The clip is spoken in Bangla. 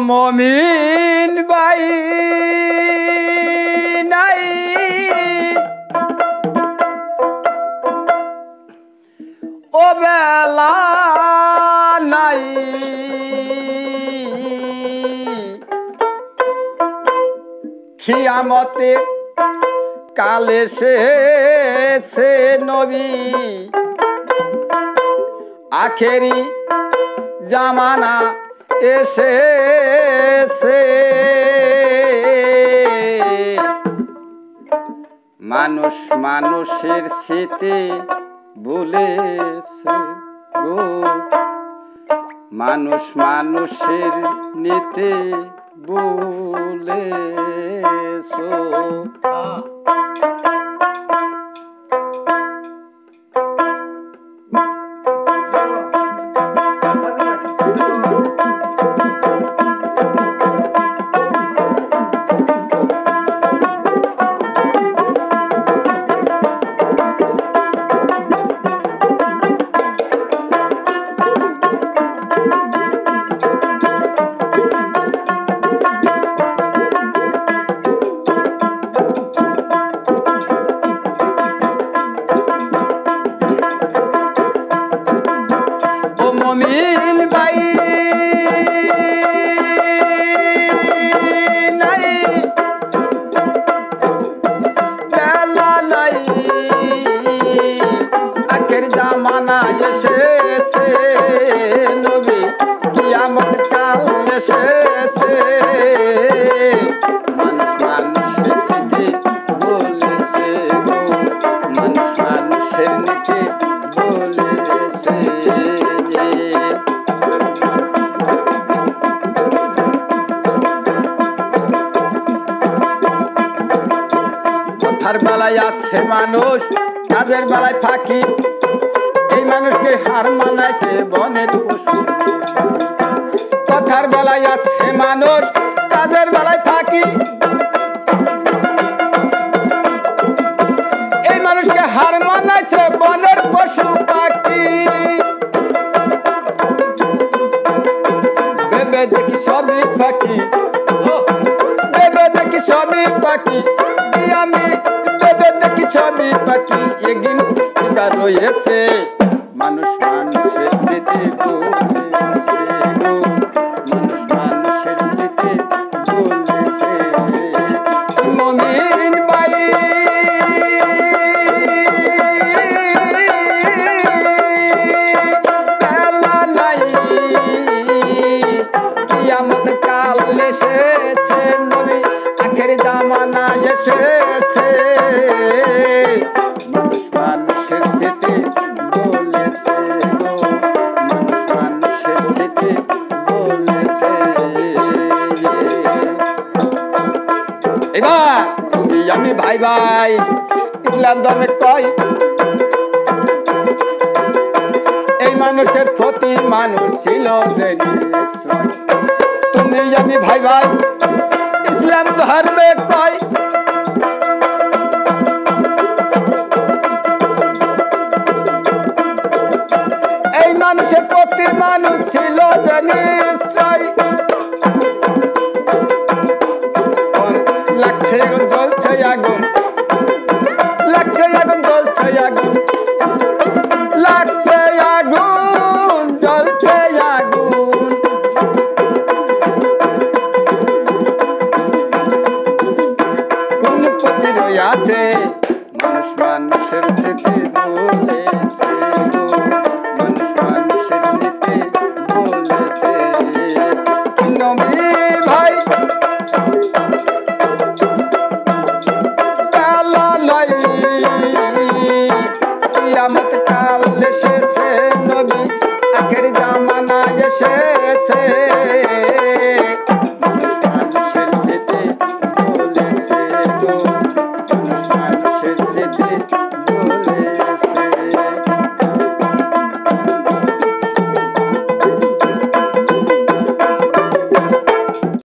মমিন ভাই নাই ও বেলা নাই কিয়ামতে কালে সে নবী আখেরি জামানা এসেছে মানুষ মানুষের স্মৃতি ভুলেছে গো মানুষ মানুষের নীতি ভুলেছো মমিন ভাই নাই বেলা নাই আখের জামানা এসেছে নবী কিয়ামত কাল এসেছে মানুষ মানুষের স্মৃতি বলেছে গো মানুষ মানুষের নীতি বলেছে কথার বেলায় আছে মানুষ কাজের বেলায় ফাঁকি এই মানুষকে হার মানাইছে বনের পশু কথার বেলায় আছে মানুষ কাজের বেলায় ফাঁকি এই মানুষকে হার মানাইছে বনের পশু পাখি ভেবে দেখি সবই পাখি ভেবে দেখি সবই পাখি আমি ভেবে দেখি সবই পাখি এগিন রয়েছে মানুষ মানুষের স্মৃতি বলেছে গো মানুষ মানুষের স্মৃতি বলেছে মমিন ভাই বেলা নাই কিয়ামত কাল এসেছে নবী আখের জামানা এসেছে মানুষ মানুষের স্মৃতি বলেছে গো মানুষ মানুষের স্মৃতি বলেছে এবার তুমি আমি ভাই ভাই ইসলাম ধর্মে কয় এই মানুষের প্রতি মানুষ ছিল যে তুমি আমি ভাই ভাই ইসলাম ধর্মে কয় এই মানুষের প্রতি মানুষ ছিল যে নিশ্চয় লাগছে আগুন জ্বলছে আগুন লাগছে আগুন জ্বলছে আগুন লাগছে আগুন জ্বলছে আগুন কোন পথে রয়েছে মানুষ মানুষের স্মৃতি বলেছে গো মানুষ মানুষের নীতি বলেছে নবী ভাই বেলা নাই কিয়ামত কাল এসেছে নবী আখের জামানা এসেছে